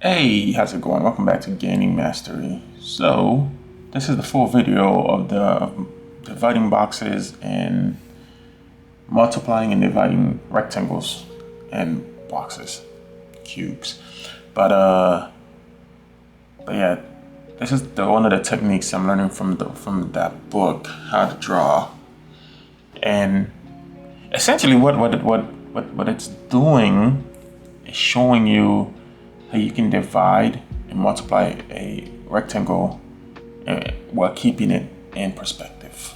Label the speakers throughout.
Speaker 1: Hey, how's it going? Welcome back to Gaining Mastery. So, this is the full video of the dividing boxes and multiplying and dividing rectangles and boxes, cubes. But yeah, this is one of the techniques I'm learning from that book, How to Draw. And essentially, what it's doing is showing you how you can divide and multiply a rectangle while keeping it in perspective.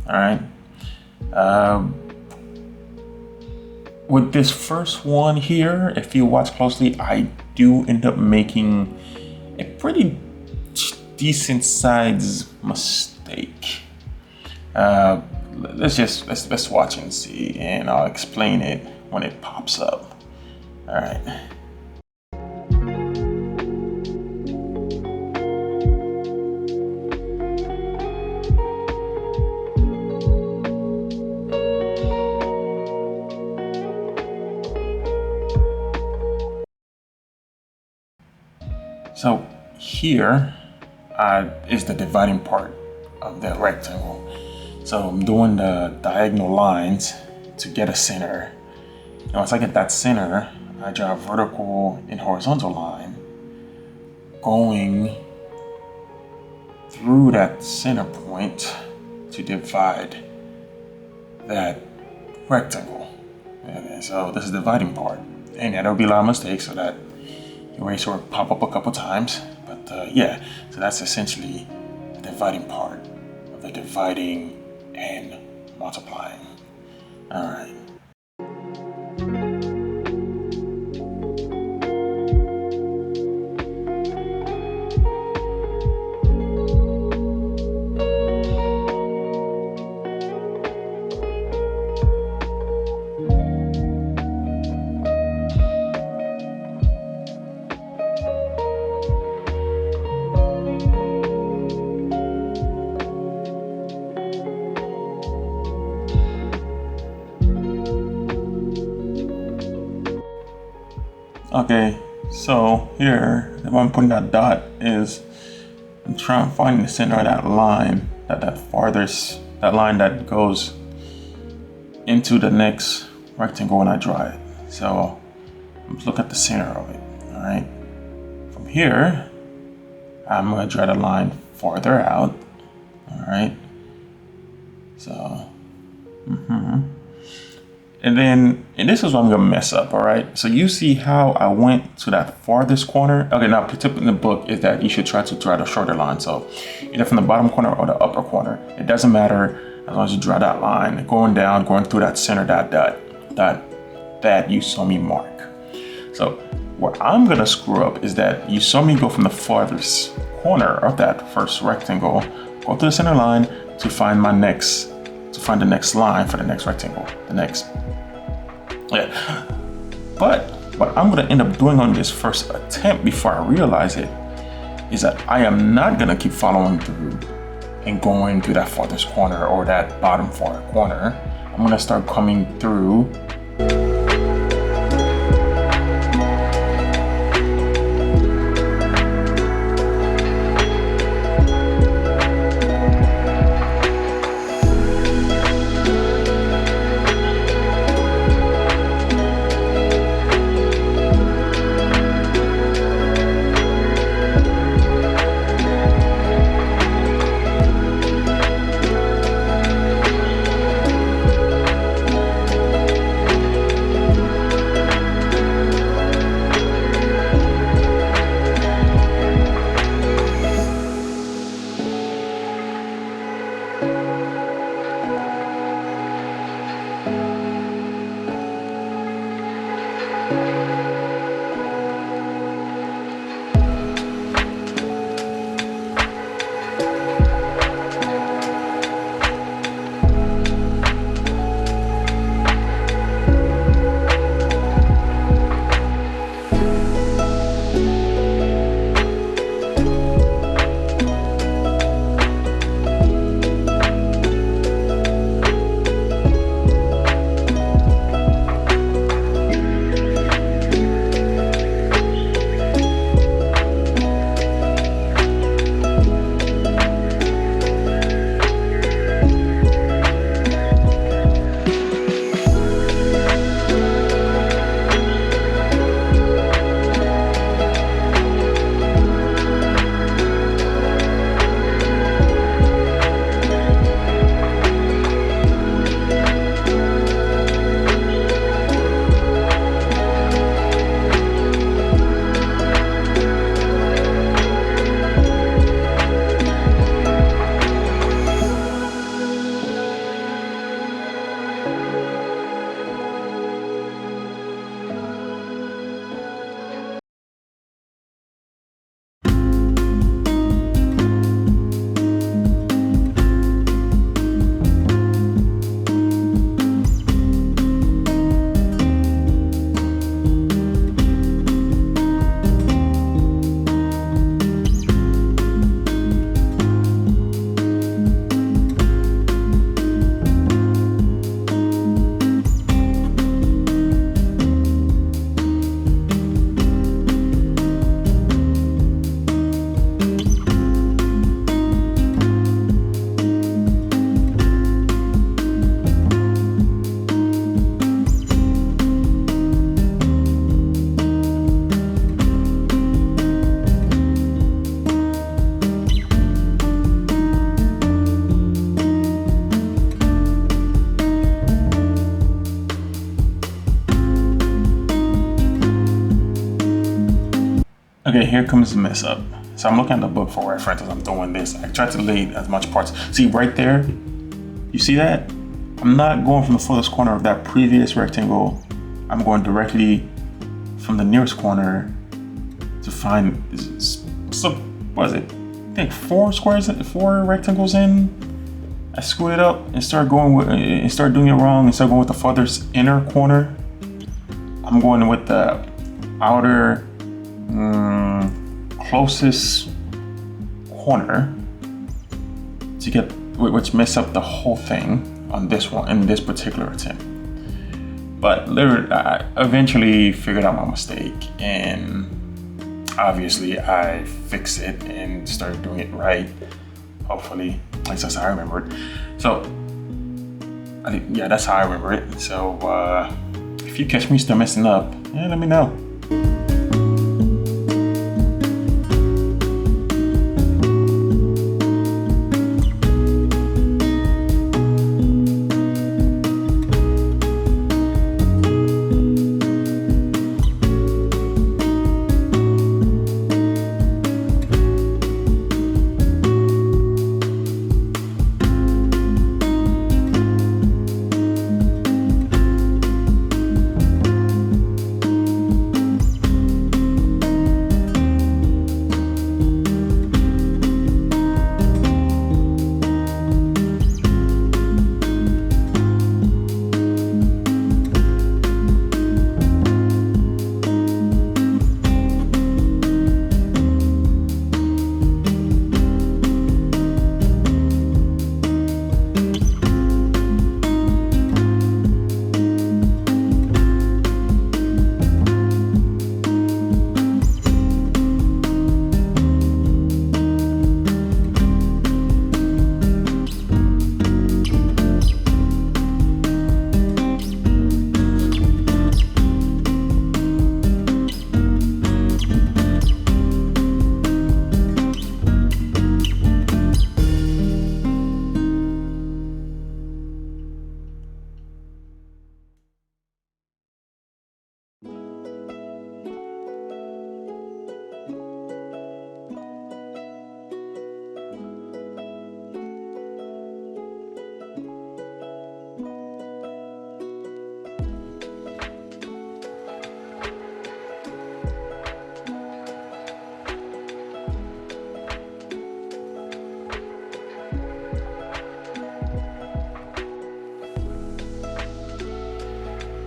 Speaker 1: All right. With this first one here, if you watch closely, I do end up making a pretty decent size mistake. Let's watch and see, and I'll explain it when it pops up. All right. So here is the dividing part of the rectangle. So I'm doing the diagonal lines to get a center. And once I get that center, I draw a vertical and horizontal line going through that center point to divide that rectangle. Okay, so this is the dividing part. And yeah, there'll be a lot of mistakes, so that eraser will pop up a couple times. But yeah, so that's essentially the dividing part of the dividing and multiplying. All right. Okay, so here, if I'm putting that dot is I'm trying to find the center of that line, that line that goes into the next rectangle when I draw it. So let's look at the center of it. All right. From here, I'm gonna draw the line farther out. All right. So. And this is what I'm gonna mess up, all right? So you see how I went to that farthest corner? Okay, now the tip in the book is that you should try to draw the shorter line. So either from the bottom corner or the upper corner. It doesn't matter as long as you draw that line, going down, going through that center, that you saw me mark. So what I'm gonna screw up is that you saw me go from the farthest corner of that first rectangle, go to the center line to find the next line for the next rectangle, Yeah, but what I'm gonna end up doing on this first attempt before I realize it is that I am not gonna keep following through and going to that farthest corner or that bottom far corner. I'm gonna start coming through Okay, here comes the mess up. So I'm looking at the book for reference as I'm doing this. I tried to lay as much parts. See right there, you see that? I'm not going from the furthest corner of that previous rectangle. I'm going directly from the nearest corner to find, so what is it? I think 4 rectangles in. I screwed it up and started doing it wrong and started going with the farthest inner corner. I'm going with the outer closest corner to get, which messed up the whole thing on this one, in this particular attempt. But literally, I eventually figured out my mistake, and obviously I fixed it and started doing it right. Hopefully, at least that's how I remember it. So, I think, yeah, that's how I remember it. So, if you catch me still messing up, yeah, let me know.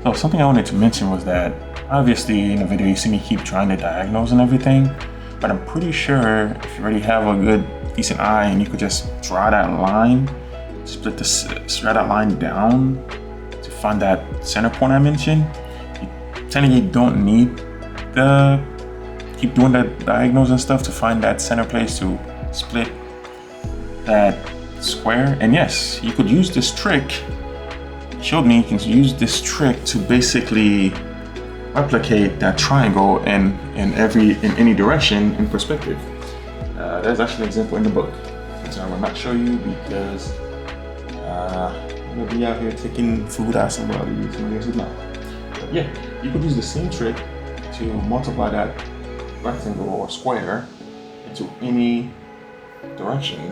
Speaker 1: So something I wanted to mention was that obviously in the video you see me keep trying to diagnose and everything, but I'm pretty sure if you already have a good decent eye and you could just draw that line, straight that line down to find that center point I mentioned, you technically don't need to keep doing that diagnose and stuff to find that center place to split that square. And yes, you could use this trick. Showed me you can use this trick to basically replicate that triangle in any direction in perspective. There's actually an example in the book, which I will not show you because I'm gonna be out here taking food out somebody's mouth. But yeah, you could use the same trick to multiply that rectangle or square into any direction,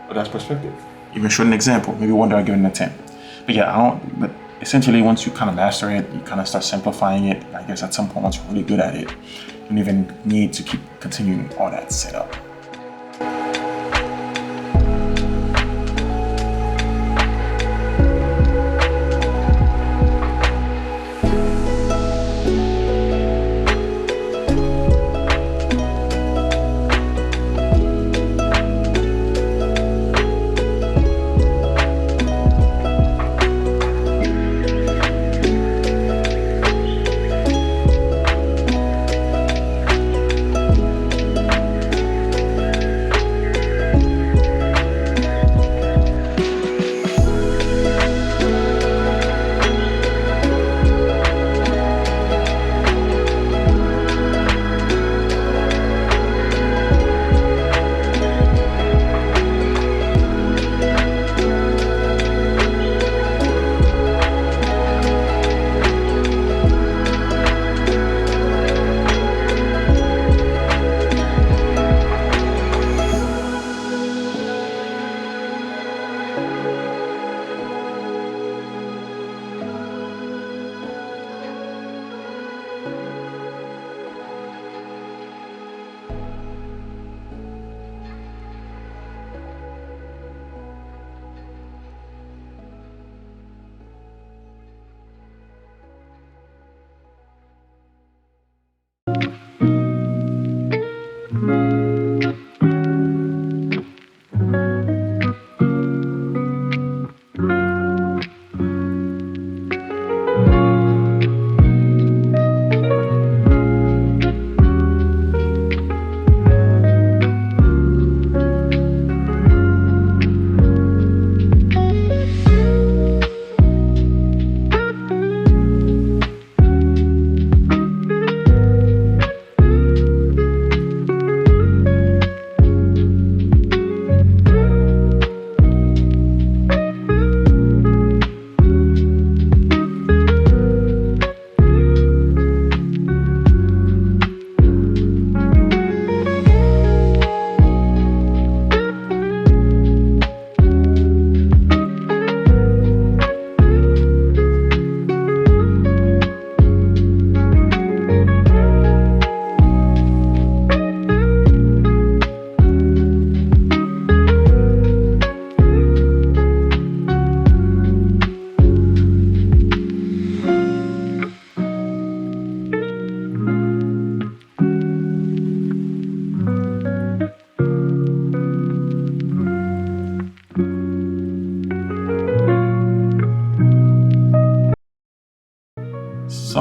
Speaker 1: but that's perspective. Even showed an example. Maybe one day I'll give it an attempt. But yeah, but essentially once you kind of master it, you kind of start simplifying it. I guess at some point, once you're really good at it, you don't even need to keep continuing all that setup.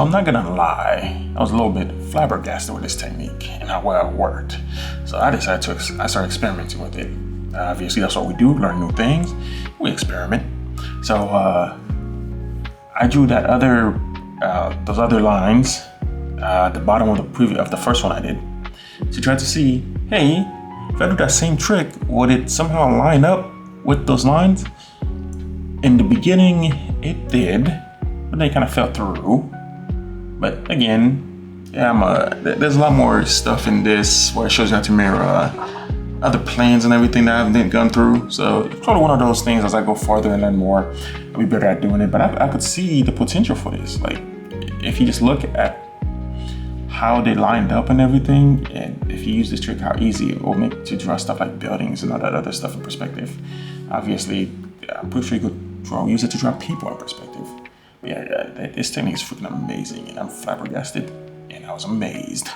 Speaker 1: So I'm not gonna lie, I was a little bit flabbergasted with this technique and how well it worked. So I started experimenting with it. Obviously, that's what we do, learn new things, we experiment. So I drew those other lines at the bottom of the first one I did to try to see, hey, if I do that same trick, would it somehow line up with those lines? In the beginning, it did, but then it kind of fell through. But again, yeah, there's a lot more stuff in this where it shows you how to mirror other planes and everything that I haven't gone through. So it's probably one of those things as I go farther and learn more, I'll be better at doing it. But I could see the potential for this. Like, if you just look at how they lined up and everything, and if you use this trick, how easy it will make to draw stuff like buildings and all that other stuff in perspective. Obviously, I'm pretty sure you could use it to draw people in perspective. But yeah, this technique is freaking amazing, and I'm flabbergasted, and I was amazed.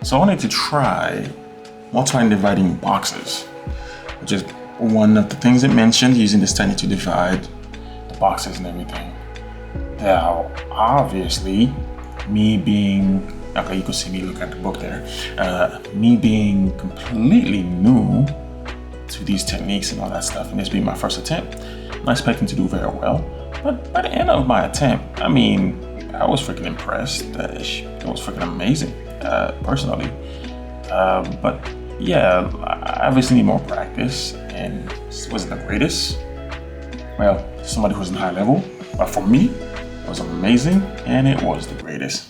Speaker 1: So I wanted to try multiplying and dividing boxes, which is one of the things it mentioned, using this technique to divide the boxes and everything. Now, obviously, me being, okay, you can see me look at the book there, me being completely new to these techniques and all that stuff, and this being my first attempt, I'm not expecting to do very well. But by the end of my attempt, I mean, I was freaking impressed. It was freaking amazing, personally. But yeah, I obviously need more practice, and this wasn't the greatest. Well, somebody who's in high level, but for me, it was amazing, and it was the greatest.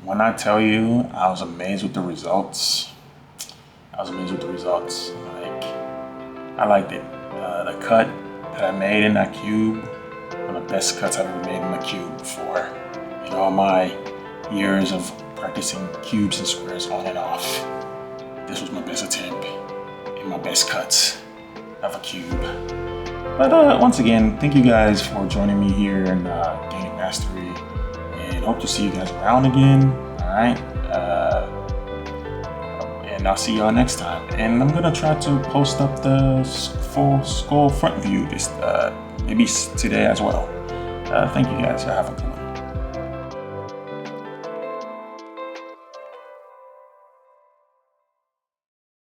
Speaker 1: when I tell you, I was amazed with the results. I was amazed with the results. Like, I liked it. The cut that I made in that cube, one of the best cuts I've ever made in a cube before. In all my years of practicing cubes and squares on and off, this was my best attempt and my best cuts of a cube. But once again, thank you guys for joining me here in Gaining Mastery, and hope to see you guys around again. All right, and I'll see y'all next time. And I'm gonna try to post up the full skull front view this maybe today as well. Thank you guys. Y'all have a good one.